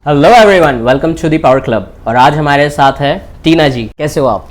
Hello everyone, welcome to the Power Club. और आज हमारे साथ है टीना जी। कैसे हो आप?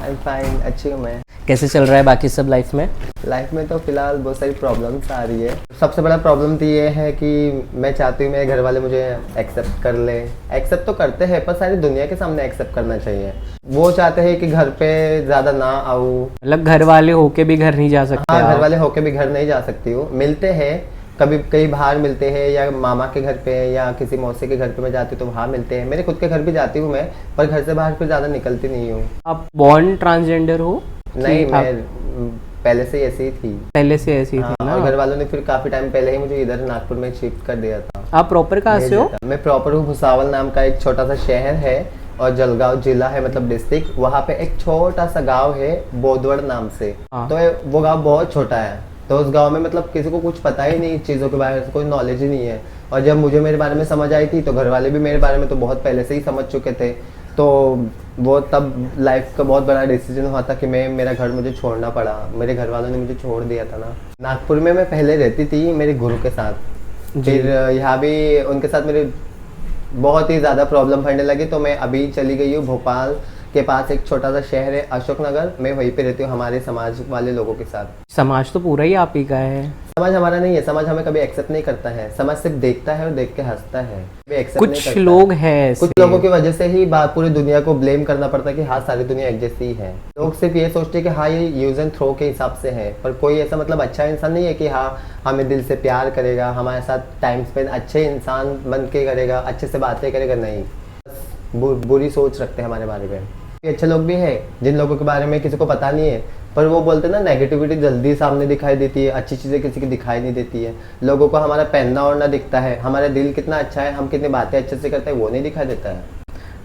आई एम फाइन, अच्छी हूँ मैं। कैसे चल रहा है बाकी सब लाइफ में? लाइफ में तो फिलहाल बहुत सारी प्रॉब्लम्स आ रही है। सबसे बड़ा प्रॉब्लम तो ये है कि मैं चाहती हूँ मेरे घर वाले मुझे एक्सेप्ट कर ले। एक्सेप्ट तो करते हैं पर सारी दुनिया के सामने एक्सेप्ट करना चाहिए। वो चाहते हैं कि घर पे ज़्यादा ना आऊँ। मतलब घर वाले होके भी घर नहीं जा सकते? हाँ, घर आप? वाले होके भी घर नहीं जा सकती हूँ। मिलते हैं कभी, कहीं बाहर मिलते हैं या मामा के घर पे या किसी मौसी के घर पे मैं जाती हूँ तो वहाँ मिलते हैं। मेरे खुद के घर भी जाती हूँ मैं, पर घर से बाहर फिर ज़्यादा निकलती नहीं हूँ। आप बॉर्न ट्रांसजेंडर हो? नहीं, मैं पहले से ही ऐसी ही थी। पहले से ऐसी हाँ, थी ना? और घर वालों ने फिर काफी टाइम पहले ही मुझे इधर नागपुर में शिफ्ट कर दिया था। आप प्रॉपर कहाँ से हो? मैं प्रॉपर हूँ भुसावल नाम का एक छोटा सा शहर है और जलगांव जिला है, मतलब डिस्ट्रिक्ट। वहाँ पे एक छोटा सा गांव है बोदवड़ नाम से। हाँ। तो वो गांव बहुत छोटा है। तो उस गांव में मतलब किसी को कुछ पता ही नहीं चीज़ों के बारे में, कोई नॉलेज ही नहीं है। और जब मुझे मेरे बारे में समझ आई थी तो घर वाले भी मेरे बारे में तो बहुत पहले से ही समझ चुके थे। तो वो तब लाइफ का बहुत बड़ा डिसीजन हुआ था कि मेरा घर मुझे छोड़ना पड़ा। मेरे घर वालों ने मुझे छोड़ दिया था ना। नागपुर में मैं पहले रहती थी मेरे गुरु के साथ। फिर यहाँ भी उनके साथ मेरे बहुत ही ज़्यादा प्रॉब्लम पड़ने लगी तो मैं अभी चली गई हूँ भोपाल के पास एक छोटा सा शहर है अशोकनगर। मैं वहीं पे रहती हूँ हमारे समाज वाले लोगों के साथ। समाज तो पूरा ही आप ही का है। समाज हमारा नहीं है, समाज हमें कभी एक्सेप्ट नहीं करता है। समाज सिर्फ देखता है और देख के हंसता है, कभी एक्सेप्ट नहीं कुछ करता लोग है। हैं कुछ लोगों की वजह से ही बात पूरी दुनिया को ब्लेम करना पड़ता है कि हाँ सारी दुनिया एक जैसी ही है। लोग सिर्फ ये सोचते हैं कि हाँ ये यूज एंड थ्रो के हिसाब से है, पर कोई ऐसा मतलब अच्छा इंसान नहीं है कि हाँ हमें दिल से प्यार करेगा, हमारे साथ टाइम स्पेंड अच्छे इंसान बन के करेगा, अच्छे से बातें करेगा। नहीं, बुरी सोच रखते हैं हमारे बारे में। अच्छे लोग भी हैं जिन लोगों के बारे में किसी को पता नहीं है, पर वो बोलते हैं ना नेगेटिविटी जल्दी सामने दिखाई देती है, अच्छी चीज़ें किसी की दिखाई नहीं देती है। लोगों को हमारा पहनना ओढ़ना दिखता है, हमारा दिल कितना अच्छा है, हम कितनी बातें अच्छे से करते हैं वो नहीं दिखाई देता है।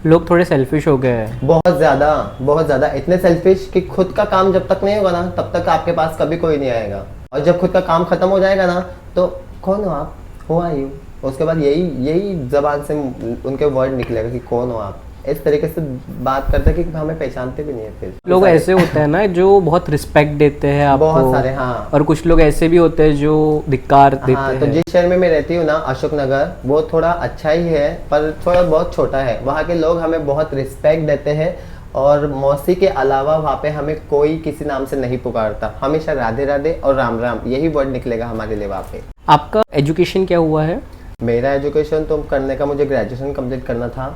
लोग थोड़े सेल्फिश हो गए हैं। बहुत ज़्यादा इतने सेल्फिश कि खुद का काम जब तक नहीं होगा ना तब तक आपके पास कभी कोई नहीं आएगा। और जब खुद का काम खत्म हो जाएगा ना तो कौन हो आप, हो आर यू, उसके बाद यही जबान से उनके वर्ड निकलेगा कि कौन हो आप। इस तरीके से बात करते हैं कि हमें पहचानते भी नहीं है। फिर लोग ऐसे होते हैं ना जो बहुत रिस्पेक्ट देते हैं आपको, बहुत सारे। हाँ, और कुछ लोग ऐसे भी होते हैं जो धिक्कार देते हाँ, हैं। तो जिस शहर में मैं रहती हूँ ना अशोकनगर, वो थोड़ा अच्छा ही है पर थोड़ा बहुत छोटा है। वहाँ के लोग हमें बहुत रिस्पेक्ट देते हैं और मौसी के अलावा वहाँ पे हमें कोई किसी नाम से नहीं पुकारता। हमेशा राधे राधे और राम राम यही वर्ड निकलेगा हमारे लिए वहाँ पे। आपका एजुकेशन क्या हुआ है? मेरा एजुकेशन तो करने का मुझे ग्रेजुएशन कंप्लीट करना था,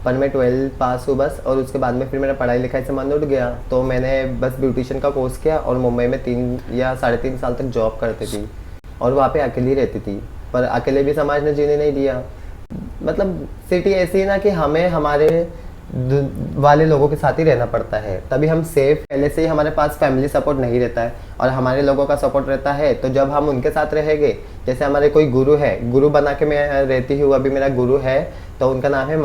पर मैं 12 पास हूँ बस। और उसके बाद में फिर मेरा पढ़ाई लिखाई से मन उठ गया तो मैंने बस ब्यूटिशियन का कोर्स किया और मुंबई में 3 या 3.5 साल तक जॉब करती थी और वहाँ पे अकेली रहती थी। पर अकेले भी समाज ने जीने नहीं दिया। मतलब सिटी ऐसी है ना कि हमें हमारे वाले लोगों के साथ ही रहना पड़ता है, तभी हम सेफ। पहले से ही हमारे पास फैमिली सपोर्ट नहीं रहता है और हमारे लोगों का सपोर्ट रहता है, तो जब हम उनके साथ रहेंगे, जैसे हमारे कोई गुरु है, गुरु बना के मैं रहती हूँ, अभी मेरा गुरु है तो उनका नाम है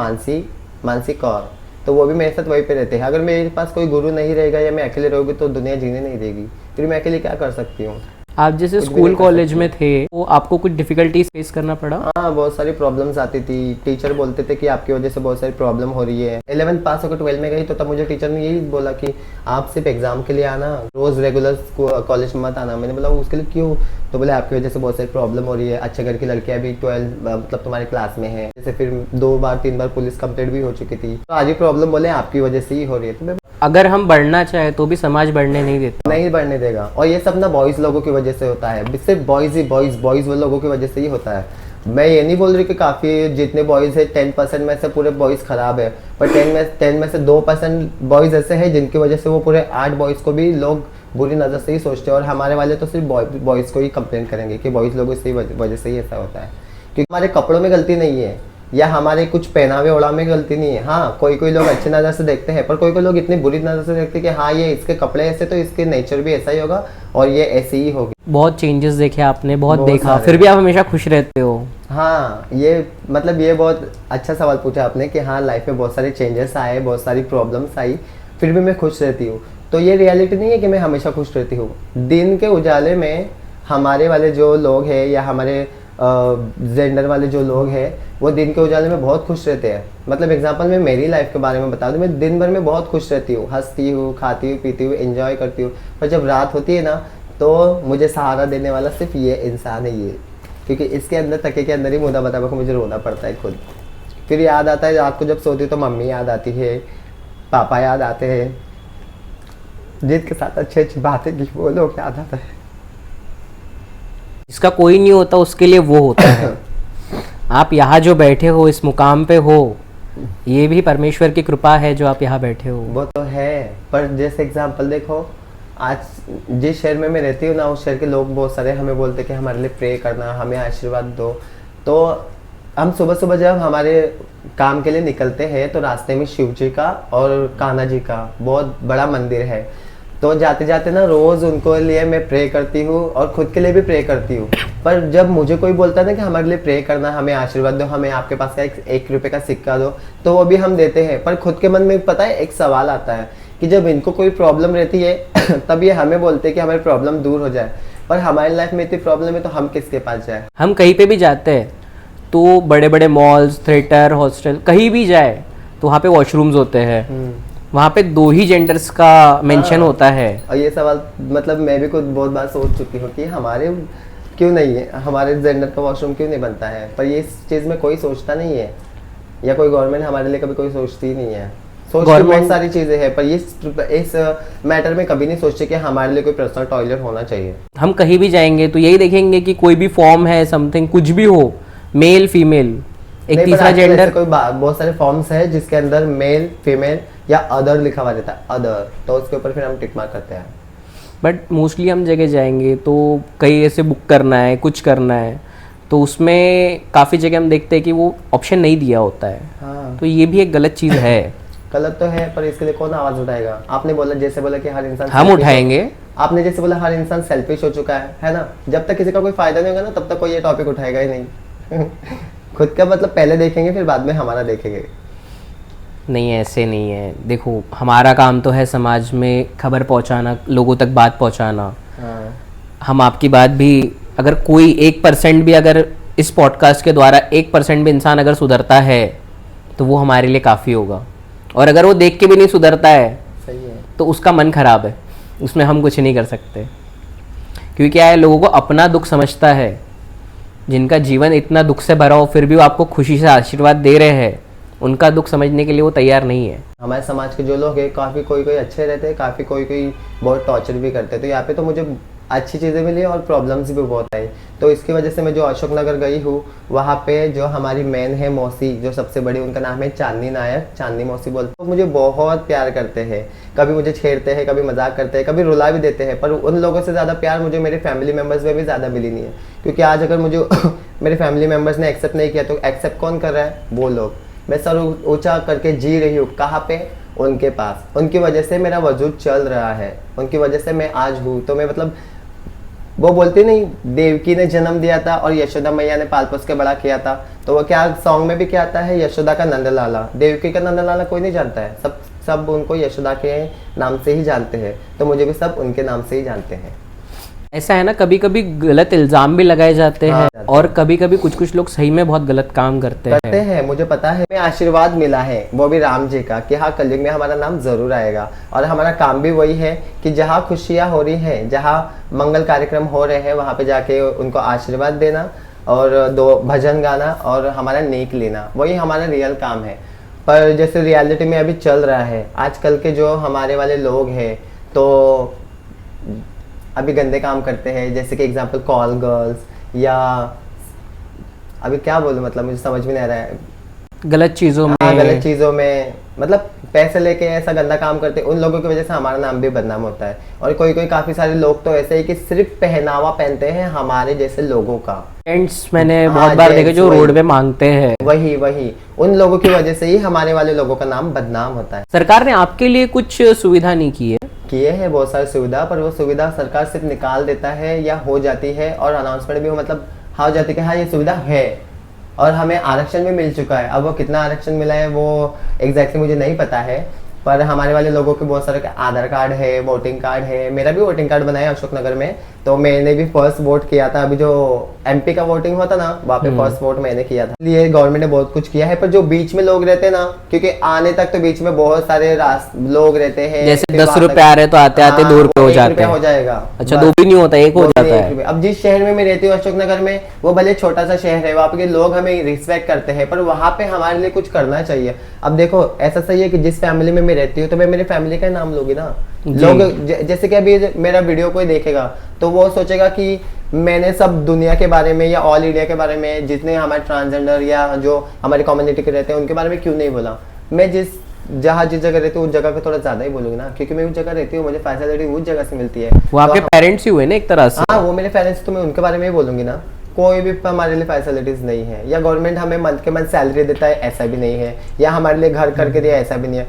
मानसी कौर, तो वो भी मेरे साथ वहीं पे रहते हैं। अगर मेरे पास कोई गुरु नहीं रहेगा या मैं अकेले रहूँगी तो दुनिया जीने नहीं देगी, फिर मैं अकेले क्या कर सकती हूँ। आप जैसे स्कूल कॉलेज में थे तो आपको कुछ डिफिकल्टीज फेस करना पड़ा? हाँ, बहुत सारी प्रॉब्लम्स आती थी। टीचर बोलते थे कि आपकी वजह से बहुत सारी प्रॉब्लम हो रही है। 11th पास होकर 12 में गई तो तब मुझे टीचर ने यही बोला कि आप सिर्फ एग्जाम के लिए आना, रोज रेगुलर कॉलेज में मत आना। मैंने बोला उसके लिए क्यों? तो बोले आपकी वजह से बहुत सारी प्रॉब्लम हो रही है, अच्छे घर की लड़कियां भी 12 मतलब तुम्हारी क्लास में है। जैसे फिर 2 बार 3 बार पुलिस कंप्लेंट भी हो चुकी थी, तो आज ही प्रॉब्लम बोले आपकी वजह से ही हो रही है। तो अगर हम बढ़ना चाहे तो भी समाज बढ़ने नहीं देता, नहीं बढ़ने देगा। और ये सब ना बॉयज लोगों की वजह से होता है, सिर्फ बॉयज ही बॉयज वो लोगों की वजह से ही होता है। मैं ये नहीं बोल रही कि काफ़ी जितने बॉयज़ है 10% में से पूरे बॉयज़ ख़राब है, पर 10 में से 2% बॉयज़ ऐसे हैं जिनकी वजह से वो पूरे 8 बॉयज़ को भी लोग बुरी नज़र से ही सोचते हैं। और हमारे वाले तो सिर्फ बॉयज़ को ही कंप्लेन करेंगे कि बॉयज़ लोगों से वजह से ही ऐसा होता है, क्योंकि हमारे कपड़ों में गलती नहीं है या हमारे कुछ पहनावे ओढ़ा में गलती नहीं है। हाँ, कोई लोग अच्छी नज़र से देखते हैं, पर कोई लोग इतनी बुरी नज़र से देखते हैं कि हाँ ये इसके कपड़े ऐसे तो इसके नेचर भी ऐसा ही होगा और ये ऐसे ही होगी। बहुत चेंजेस देखे आपने, बहुत देखा, फिर भी आप हमेशा खुश रहते हो। हाँ, ये बहुत अच्छा सवाल पूछा आपने कि हाँ लाइफ में बहुत सारे चेंजेस आए, बहुत सारी प्रॉब्लम्स आई, फिर भी मैं खुश रहती हूँ। तो ये रियलिटी नहीं है कि मैं हमेशा खुश रहती हूँ। दिन के उजाले में हमारे वाले जो लोग हैं या हमारे जेंडर वाले जो लोग हैं वो दिन के उजाले में बहुत खुश रहते हैं। मतलब एग्जांपल मैं मेरी लाइफ के बारे में बता दूं, मैं दिन भर में बहुत खुश रहती हूँ, हंसती हूँ, खाती हूँ, पीती हूँ, एंजॉय करती हूँ। पर जब रात होती है ना तो मुझे सहारा देने वाला सिर्फ ये इंसान है, ये, क्योंकि इसके अंदर तके के अंदर ही मुद्दा बता को मुझे रोना पड़ता है खुद। फिर याद आता है रात को जब सोती तो मम्मी याद आती है, पापा याद आते हैं, जिनके साथ अच्छी अच्छी बातें की वो लोग याद आता है। जिसका कोई नहीं होता उसके लिए वो होता है। आप यहाँ जो बैठे हो, इस मुकाम पे हो, ये भी परमेश्वर की कृपा है जो आप यहाँ बैठे हो। वो तो है, पर जैसे एग्जांपल देखो, आज जिस शहर में मैं रहती हूँ ना, उस शहर के लोग बहुत सारे हमें बोलते कि हमारे लिए प्रे करना, हमें आशीर्वाद दो। तो हम सुबह सुबह जब हमारे काम के लिए निकलते हैं तो रास्ते में शिव जी का और कान्हा जी का बहुत बड़ा मंदिर है। तो जाते जाते ना रोज उनको लिए मैं प्रे करती हूँ और खुद के लिए भी प्रे करती हूँ। पर जब मुझे कोई बोलता है ना कि हमारे लिए प्रे करना, हमें आशीर्वाद दो, हमें आपके पास का एक रुपए का सिक्का दो, तो वो भी हम देते हैं। पर खुद के मन में पता है एक सवाल आता है कि जब इनको कोई प्रॉब्लम रहती है तब ये हमें बोलते हैं कि हमारी प्रॉब्लम दूर हो जाए, पर हमारी लाइफ में इतनी प्रॉब्लम है तो हम किसके पास जाए। हम कहीं पे भी जाते हैं तो बड़े बड़े मॉल्स, थिएटर, हॉस्टल, कहीं भी जाए तो वहाँ पे वॉशरूम्स होते हैं, वहाँ पे 2 ही जेंडर्स का मेंशन होता है। और ये सवाल मतलब मैं भी खुद बहुत बार सोच चुकी हूँ कि हमारे क्यों नहीं है, हमारे जेंडर का वॉशरूम क्यों नहीं बनता है, पर ये इस चीज़ में कोई सोचता नहीं है, या कोई गवर्नमेंट हमारे लिए कभी कोई सोचती ही नहीं है। सोचती बहुत सारी चीज़ें हैं पर इस मैटर में कभी नहीं सोचते कि हमारे लिए कोई पर्सनल टॉयलेट होना चाहिए। हम कहीं भी जाएंगे तो यही देखेंगे कि कोई भी फॉर्म है, समथिंग कुछ भी हो, मेल फीमेल, एक तीसरा जेंडर, कोई बहुत सारे फॉर्म्स है जिसके अंदर मेल, फीमेल या अदर लिखा हुआ रहता है, अदर, तो उसके ऊपर फिर हम टिक मार्क करते हैं। बट मोस्टली हम जगह जाएंगे तो कहीं ऐसे बुक करना है, कुछ करना है, तो उसमें काफ़ी जगह हम देखते हैं कि वो ऑप्शन नहीं दिया होता है। हाँ, तो ये भी एक गलत चीज़ है। गलत तो है, पर इसके लिए कौन आवाज़ उठाएगा। आपने बोला, जैसे बोला कि हर इंसान हम उठाएंगे। आपने जैसे बोला हर इंसान सेल्फिश हो चुका है ना। जब तक किसी का कोई फायदा नहीं होगा ना तब तक कोई ये टॉपिक उठाएगा ही नहीं। खुद का मतलब पहले देखेंगे फिर बाद में हमारा देखेंगे। नहीं, ऐसे नहीं है। देखो, हमारा काम तो है समाज में खबर पहुंचाना, लोगों तक बात पहुंचाना। हाँ। हम आपकी बात भी, अगर कोई 1% भी, अगर इस पॉडकास्ट के द्वारा 1% भी इंसान अगर सुधरता है तो वो हमारे लिए काफ़ी होगा। और अगर वो देख के भी नहीं सुधरता है, सही है, तो उसका मन खराब है, उसमें हम कुछ नहीं कर सकते। क्योंकि क्या है, लोगों को अपना दुख समझता है। जिनका जीवन इतना दुख से भरा हो फिर भी वो आपको खुशी से आशीर्वाद दे रहे हैं, उनका दुख समझने के लिए वो तैयार नहीं है। हमारे समाज के जो लोग हैं काफ़ी कोई अच्छे रहते हैं, काफ़ी कोई बहुत टॉर्चर भी करते हैं। तो यहाँ पे तो मुझे अच्छी चीज़ें मिली और प्रॉब्लम्स भी बहुत आई। तो इसकी वजह से मैं जो अशोक नगर गई हूँ, वहाँ पे जो हमारी मैन है मौसी, जो सबसे बड़ी, उनका नाम है चांदनी नायक, चांदनी मौसी बोलते हैं। तो मुझे बहुत प्यार करते हैं, कभी मुझे छेड़ते हैं, कभी मजाक करते हैं, कभी रुला भी देते हैं। पर उन लोगों से ज़्यादा प्यार मुझे मेरे फैमिली मेम्बर्स में भी ज़्यादा मिली नहीं है। क्योंकि आज अगर मुझे मेरे फैमिली मेम्बर्स ने एक्सेप्ट नहीं किया तो एक्सेप्ट कौन कर रहा है? वो लोग। मैं सर ऊँचा करके जी रही हूँ, कहाँ पे? उनके पास। उनकी वजह से मेरा वजूद चल रहा है, उनकी वजह से मैं आज हूँ। तो मैं मतलब, वो बोलती नहीं, देवकी ने जन्म दिया था और यशोदा मैया ने पाल पोस के बड़ा किया था। तो वो क्या सॉन्ग में भी क्या आता है, यशोदा का नंदलाला। देवकी का नंदलाला कोई नहीं जानता है, सब उनको यशोदा के नाम से ही जानते हैं। तो मुझे भी सब उनके नाम से ही जानते हैं। ऐसा है ना, कभी कभी गलत इल्जाम भी लगाए जाते हैं। हाँ, और कभी कभी कुछ लोग सही में बहुत गलत काम करते हैं। मुझे पता है, हमें आशीर्वाद मिला है वो भी राम जी का कि हाँ, कलयुग में हमारा नाम जरूर आएगा। और हमारा काम भी वही है कि जहाँ खुशियाँ हो रही हैं, जहाँ मंगल कार्यक्रम हो रहे हैं, वहाँ पे जाके उनको आशीर्वाद देना और 2 भजन गाना और हमारा नेक लेना, वही हमारा रियल काम है। पर जैसे रियलिटी में अभी चल रहा है, आजकल के जो हमारे वाले लोग हैं तो अभी गंदे काम करते हैं। जैसे कि एग्जांपल कॉल गर्ल्स, या अभी क्या बोलूं, मतलब मुझे समझ में नहीं आ रहा है। गलत चीज़ों में मतलब पैसे लेके ऐसा गंदा काम करते हैं। उन लोगों की वजह से हमारा नाम भी बदनाम होता है। और कोई काफ़ी सारे लोग तो ऐसे ही कि सिर्फ पहनावा पहनते हैं हमारे जैसे लोगों का। जेंट्स मैंने बहुत बार देखे जो रोड पे मांगते हैं, वही उन लोगों की वजह से ही हमारे वाले लोगों का नाम बदनाम होता है। सरकार ने आपके लिए कुछ सुविधा नहीं की है? किए हैं बहुत सारी सुविधा, पर वो सुविधा सरकार सिर्फ निकाल देता है या हो जाती है और अनाउंसमेंट भी हो, मतलब हो जाती है कि हाँ ये सुविधा है। और हमें आरक्षण भी मिल चुका है। अब वो कितना आरक्षण मिला है वो एग्जैक्टली मुझे नहीं पता है, पर हमारे वाले लोगों के बहुत सारे आधार कार्ड है, वोटिंग कार्ड है। मेरा भी वोटिंग कार्ड बनाया अशोकनगर में, तो मैंने भी फर्स्ट वोट किया था। अभी जो एमपी का वोटिंग होता ना, वहाँ पे फर्स्ट वोट मैंने किया था। इसलिए गवर्नमेंट ने बहुत कुछ किया है। पर जो बीच में लोग रहते हैं ना, क्योंकि आने तक तो बीच में बहुत सारे लोग रहते हैं, जैसे 10 रुपए आ रहे तो आते आते 2 रुपए हो जाते हैं। हो जाएगा। अच्छा, 2 भी नहीं होता, 1 हो जाता है। अब जिस शहर में मैं रहती हूँ अशोकनगर में, वो भले छोटा सा शहर है, वहाँ पे लोग हमें रिस्पेक्ट करते हैं, पर वहाँ पे हमारे लिए कुछ करना चाहिए। अब देखो ऐसा सही है कि जिस फैमिली में मैं रहती हूँ तो मैं मेरी फैमिली का नाम लूंगी ना। लोग जैसे कि अभी मेरा वीडियो कोई देखेगा तो वो सोचेगा कि मैंने सब दुनिया के बारे में या ऑल इंडिया के बारे में, जितने हमारे ट्रांसजेंडर या जो हमारी कम्युनिटी के रहते हैं उनके बारे में क्यों नहीं बोला। मैं जिस जगह रहती हूँ उस जगह पे थोड़ा ज्यादा ही बोलूंगी ना, क्योंकि मैं उस जगह रहती हूँ, मुझे फैसिलिटी उस जगह से मिलती है। वो आपके पेरेंट्स ही हुए ना एक तरह से। हाँ, वो मेरे पेरेंट्स, तो मैं उनके बारे में ही बोलूंगी ना। कोई भी हमारे लिए फैसिलिटीज नहीं है, या गवर्नमेंट हमें मंथ के मंथ सैलरी देता है ऐसा भी नहीं है, या हमारे लिए घर करके दिया ऐसा भी नहीं है।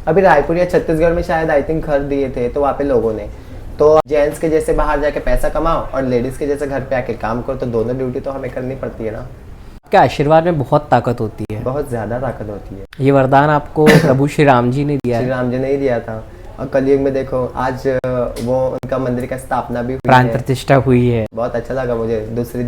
अभी रायपुर या छत्तीसगढ़ में शायद आई थिंक घर दिए थे, तो वहाँ पे लोगों ने, तो जेंट्स के जैसे बाहर जाके पैसा कमाओ और लेडीज के जैसे घर पे आके काम करो, तो दोनों ड्यूटी तो हमें करनी पड़ती है ना। क्या आशीर्वाद में बहुत ताकत होती है, बहुत ज्यादा ताकत होती है। ये वरदान आपको प्रभु श्री राम जी ने दिया है। श्री राम जी ने ही दिया था। और कलयुग में देखो आज वो उनका मंदिर का स्थापना भी हुई प्राण है, प्रतिष्ठा हुई है। बहुत अच्छा लगा मुझे। दूसरी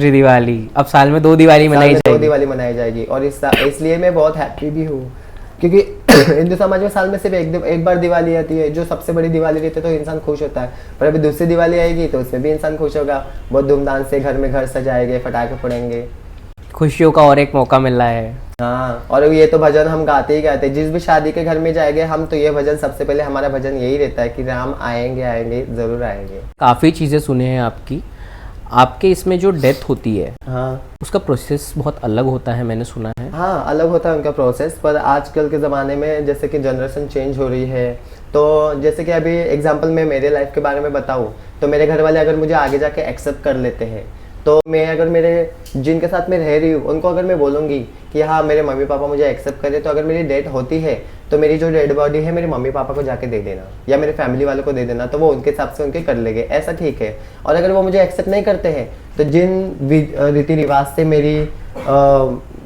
दिवाली अब साल में 2 दिवाली मनाई जाएगी। 2 दिवाली मनाई जाएगी, और इसलिए मैं बहुत हैप्पी भी हूँ, क्योंकि हिंदू समाज में साल में सिर्फ एक बार दिवाली आती है, जो सबसे बड़ी दिवाली रहती है, तो इंसान खुश होता है। पर अभी दूसरी दिवाली आएगी तो उसमें भी इंसान खुश होगा, बहुत धूमधाम से घर में घर सजाएंगे, पटाखे फोड़ेंगे, खुशियों का और एक मौका मिल रहा है। हाँ, और ये तो भजन हम गाते ही गाते, जिस भी शादी के घर में जाएंगे हम, तो ये भजन सबसे पहले हमारा भजन यही रहता है कि राम आएंगे आएंगे जरूर आएंगे। काफ़ी चीज़ें सुने हैं आपके इसमें जो डेथ होती है, हाँ, उसका प्रोसेस बहुत अलग होता है, मैंने सुना है। हाँ, अलग होता है उनका प्रोसेस। पर आजकल के ज़माने में जैसे कि जनरेशन चेंज हो रही है, तो जैसे कि अभी एग्जांपल मैं मेरे लाइफ के बारे में बताऊँ, तो मेरे घर वाले अगर मुझे आगे जाके एक्सेप्ट कर लेते हैं, तो मैं अगर मेरे जिनके साथ मैं रह रही हूँ उनको अगर मैं बोलूँगी कि हाँ मेरे मम्मी पापा मुझे एक्सेप्ट करें, तो अगर मेरी डेथ होती है तो मेरी जो डेड बॉडी है मेरे मम्मी पापा को जाके दे देना, या मेरे फैमिली वालों को दे देना, तो वो उनके हिसाब से उनके कर लेंगे, ऐसा ठीक है। और अगर वो मुझे एक्सेप्ट नहीं करते हैं, तो जिन रीति रिवाज से मेरी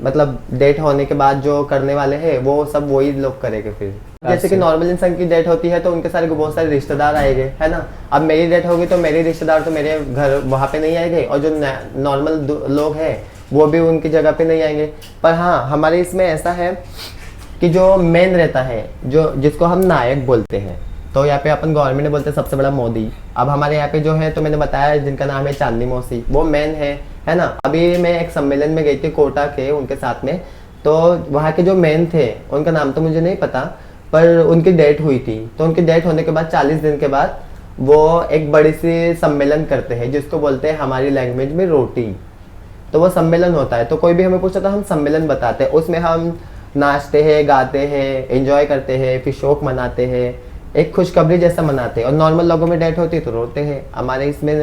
मतलब डेथ होने के बाद जो करने वाले हैं वो सब वही लोग करेंगे। फिर जैसे कि नॉर्मल इंसान की डेथ होती है तो उनके सारे बहुत सारे रिश्तेदार आएंगे, है ना। अब मेरी डेथ होगी तो मेरे रिश्तेदार तो मेरे घर वहाँ पे नहीं आएंगे, और जो नॉर्मल लोग हैं वो भी उनकी जगह पे नहीं आएंगे। पर हाँ, हमारे इसमें ऐसा है कि जो मेन रहता है, जो जिसको हम नायक बोलते हैं, तो यहाँ पे अपन गवर्नमेंट ने बोलते हैं सबसे बड़ा मोदी। अब हमारे यहाँ पे जो है, तो मैंने बताया जिनका नाम है चांदनी मौसी, वो मेन है ना। अभी मैं एक सम्मेलन में गई थी कोटा के उनके साथ में, तो वहाँ के जो मेन थे उनका नाम तो मुझे नहीं पता, पर उनकी डेथ हुई थी। तो उनकी डेथ होने के बाद 40 दिन के बाद वो एक बड़ी सी सम्मेलन करते हैं, जिसको बोलते हैं हमारी लैंग्वेज में रोटी। तो वो सम्मेलन होता है, तो कोई भी हमें पूछता तो हम सम्मेलन बताते हैं। उसमें हम नाचते हैं, गाते हैं, एंजॉय करते हैं, फिर शोक मनाते हैं, एक खुशखबरी जैसा मनाते हैं। और नॉर्मल लोगों में डेथ होती है तो रोते हैं, हमारे इसमें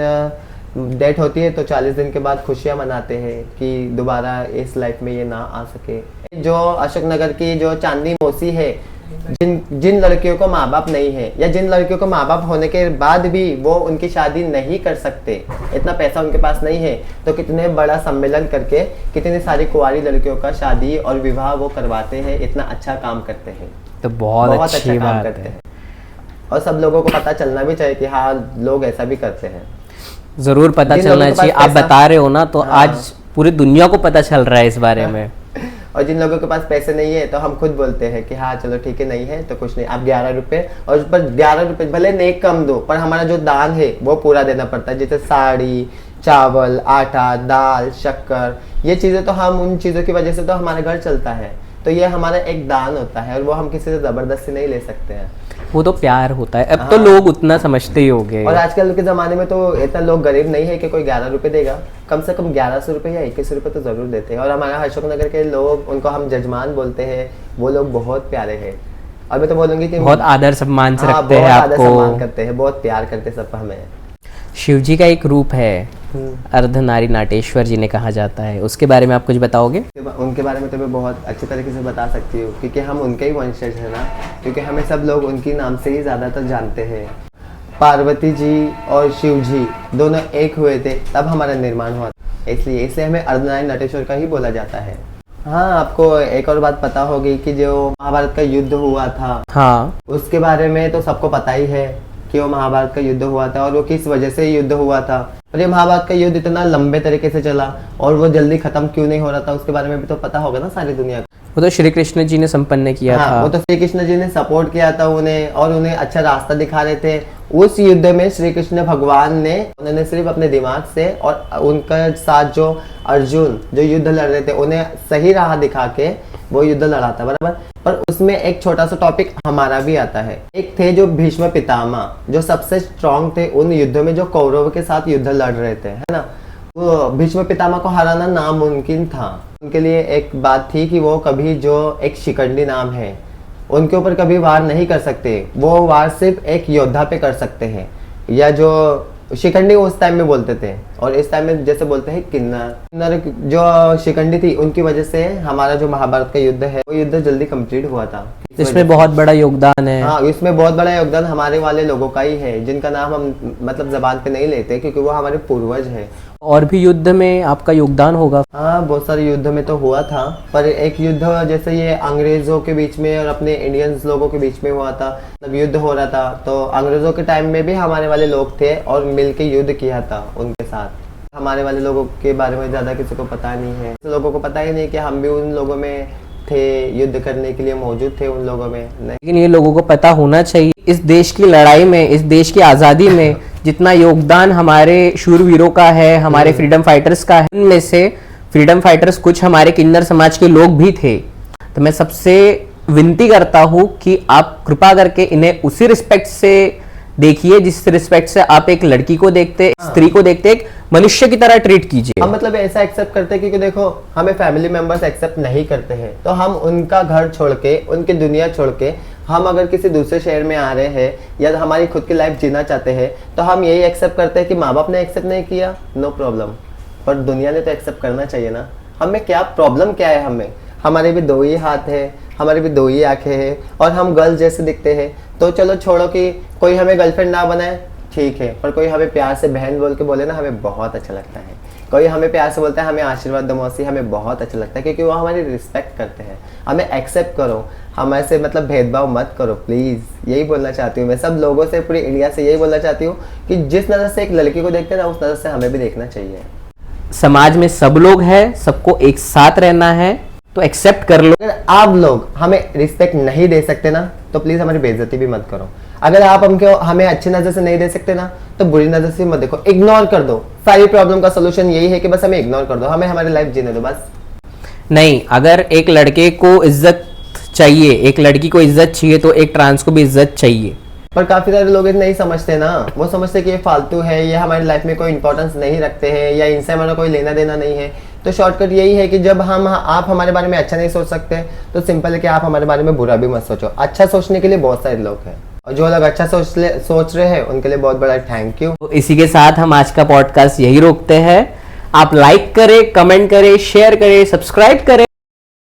डेथ होती है तो 40 दिन के बाद खुशियाँ मनाते हैं कि दोबारा इस लाइफ में ये ना आ सके। जो अशोकनगर की जो चांदनी मौसी है, जिन लड़कियों को माँ बाप नहीं है, या जिन लड़कियों को माँ बाप होने के बाद भी वो उनकी शादी नहीं कर सकते, इतना पैसा उनके पास नहीं है, तो कितने बड़ा सम्मेलन करके कितनी सारी कुंवारी लड़कियों का शादी और विवाह वो करवाते हैं, इतना अच्छा काम करते हैं। तो बहुत अच्छी अच्छा काम बात करते है। हैं, और सब लोगों को पता चलना भी चाहिए कि हाँ लोग ऐसा भी करते हैं। जरूर पता जिन चलना लोगों के चाहिए। पास आप पैसा- बता रहे हो ना, तो हाँ। आज पूरी दुनिया को पता चल रहा है इस बारे में। और जिन लोगों के पास पैसे नहीं है तो हम खुद बोलते हैं कि हाँ चलो ठीक है, नहीं है तो कुछ नहीं, आप 11 रुपए, और उस पर 11 रुपए भले नहीं कम दो, पर हमारा जो दान है वो पूरा देना पड़ता है। जैसे साड़ी, चावल, आटा, दाल, शक्कर, ये चीज़ें तो हम उन चीज़ों की वजह से तो हमारा घर चलता है, तो ये हमारा एक दान होता है, और वो हम किसी से ज़बरदस्ती नहीं ले सकते हैं। वो तो प्यार होता है। अब तो हाँ। लोग उतना समझते ही होंगे। और आजकल के ज़माने में तो इतना लोग गरीब नहीं है कि कोई 11 रुपए देगा, कम से कम 1100 रुपये या 21 रुपये तो ज़रूर देते हैं। और हमारे अशोकनगर के लोग, उनको हम जजमान बोलते हैं, वो लोग बहुत प्यारे हैं। और मैं तो बोलूँगी कि बहुत आदर सम्मान से हाँ, रखते हैं बहुत आदर सम्मान आपको। करते हैं, बहुत प्यार करते हैं सब हमें। शिव जी का एक रूप है अर्धनारी नाटेश्वर जिन्हें कहा जाता है, उसके बारे में आप कुछ बताओगे? उनके बारे में तो मैं बहुत अच्छी तरीके से बता सकती हूँ, क्योंकि हम उनके ही वंशज हैं ना, क्योंकि हमें सब लोग उनके नाम से ही ज़्यादातर जानते हैं। पार्वती जी और शिव जी दोनों एक हुए थे, तब हमारा निर्माण हुआ, इसलिए हमें अर्धनारी नटेश्वर का ही बोला जाता है। हाँ, आपको एक और बात पता होगी कि जो महाभारत का युद्ध हुआ था, हाँ, उसके बारे में तो सबको पता ही है कि वो महाभारत का युद्ध हुआ था और वो किस वजह से युद्ध हुआ था। और ये महाभारत का युद्ध इतना लंबे तरीके से चला और वो जल्दी खत्म क्यों नहीं हो रहा था, उसके बारे में भी तो पता होगा ना सारी दुनिया को। वो तो श्री कृष्ण जी ने संपन्न किया हाँ, था। वो तो श्री कृष्ण जी ने सपोर्ट किया था उन्हें और उन्हें अच्छा रास्ता दिखा रहे थे। उस युद्ध में श्री कृष्ण भगवान ने उन्होंने सिर्फ अपने दिमाग से और उनका साथ जो अर्जुन जो युद्ध लड़ रहे थे उन्हें सही राह दिखा के वो युद्ध लड़ा था, बराबर। पर उसमें एक छोटा सा टॉपिक हमारा भी आता है। एक थे जो भीष्म पितामह जो सबसे स्ट्रांग थे उन युद्धों में, जो कौरव के साथ युद्ध लड़ रहे थे, है ना। वो भीष्म पितामह को हराना नामुमकिन था। उनके लिए एक बात थी कि वो कभी जो एक शिखंडी नाम है उनके ऊपर कभी वार नहीं कर सकते। वो वार सिर्फ एक योद्धा पे कर सकते हैं, या जो शिखंडी उस टाइम में बोलते थे और इस टाइम में जैसे बोलते हैं किन्नर। जो शिखंडी थी उनकी वजह से हमारा जो महाभारत का युद्ध है वो युद्ध जल्दी कंप्लीट हुआ था। इसमें बहुत बड़ा योगदान है। हाँ, इसमें बहुत बड़ा योगदान हमारे वाले लोगों का ही है, जिनका नाम हम मतलब जबान पे नहीं लेते क्योंकि वो हमारे पूर्वज है। और भी युद्ध में आपका योगदान होगा। हाँ, बहुत सारे युद्ध में तो हुआ था, पर एक युद्ध जैसे ये अंग्रेजों के बीच में और अपने इंडियंस लोगों के बीच में हुआ था, मतलब युद्ध हो रहा था। तो अंग्रेजों के टाइम में भी हमारे वाले लोग थे और मिलके युद्ध किया था उनके साथ। हमारे वाले लोगों के बारे में ज्यादा किसी को पता नहीं है, लोगों को पता ही नहीं कि हम भी उन लोगों में थे, युद्ध करने के लिए मौजूद थे उन लोगों में। नहीं, लेकिन ये लोगों को पता होना चाहिए, इस देश की लड़ाई में, इस देश की आज़ादी में जितना योगदान हमारे शूरवीरों का है, हमारे फ्रीडम फाइटर्स का है, उनमें से फ्रीडम फाइटर्स कुछ हमारे किन्नर समाज के लोग भी थे। तो मैं सबसे विनती करता हूँ कि आप कृपा करके इन्हें उसी रिस्पेक्ट से देखिए जिस रिस्पेक्ट से आप एक लड़की को देखते, स्त्री को देखते, एक मनुष्य की तरह ट्रीट कीजिए। हम मतलब ऐसा एक्सेप्ट करते हैं क्योंकि देखो हमें फैमिली मेंबर्स एक्सेप्ट नहीं करते हैं, तो हम उनका घर छोड़ के, उनकी दुनिया छोड़ के हम अगर किसी दूसरे शहर में आ रहे हैं या हमारी खुद की लाइफ जीना चाहते हैं तो हम यही एक्सेप्ट करते हैं कि माँ बाप ने एक्सेप्ट नहीं किया, नो प्रॉब्लम, पर दुनिया ने तो एक्सेप्ट करना चाहिए ना। हमें क्या प्रॉब्लम क्या है, हमारे भी दो ही हाथ है, हमारे भी दो ही आंखें हैं और हम गर्ल्स जैसे दिखते हैं। तो चलो छोड़ो कि कोई हमें गर्लफ्रेंड ना बनाए, ठीक है, पर कोई हमें प्यार से बहन बोल के बोले ना, हमें बहुत अच्छा लगता है। कोई हमें प्यार से बोलता है हमें आशीर्वाद दो मौसी, हमें बहुत अच्छा लगता है क्योंकि वो हमारी रिस्पेक्ट करते हैं। हमें एक्सेप्ट करो, हमारे से मतलब भेदभाव मत करो प्लीज़। यही बोलना चाहती हूँ मैं सब लोगों से, पूरी इंडिया से यही बोलना चाहती हूँ कि जिस नज़र से एक लड़की को देखते हैं ना उस नज़र से हमें भी देखना चाहिए। समाज में सब लोग हैं, सबको एक साथ रहना है, तो एक्सेप्ट कर लो। अगर आप लोग हमें रिस्पेक्ट नहीं दे सकते ना तो प्लीज हमारी बेइज्जती भी मत करो। अगर आप हमें अच्छी नजर से नहीं दे सकते ना तो बुरी नजर से मत देखो, इग्नोर कर दो। सारी प्रॉब्लम का सोल्यूशन यही है कि बस हमें इग्नोर कर दो, हमें हमारी लाइफ जीने दो बस। नहीं, अगर एक लड़के को इज्जत चाहिए, एक लड़की को इज्जत चाहिए, तो एक ट्रांस को भी इज्जत चाहिए। पर काफी सारे लोग नहीं समझते ना, वो समझते कि ये फालतू है, ये हमारी लाइफ में कोई इंपॉर्टेंस नहीं रखते हैं या इनसे हमारा कोई लेना देना नहीं है। तो शॉर्टकट यही है कि जब आप हमारे बारे में अच्छा नहीं सोच सकते तो सिंपल है कि आप हमारे बारे में बुरा भी मत सोचो। अच्छा सोचने के लिए बहुत सारे लोग हैं और जो लोग अच्छा सोच रहे हैं उनके लिए बहुत बड़ा थैंक यू। तो इसी के साथ हम आज का पॉडकास्ट यही रोकते हैं। आप लाइक करें, कमेंट करें, शेयर करें, सब्सक्राइब करें।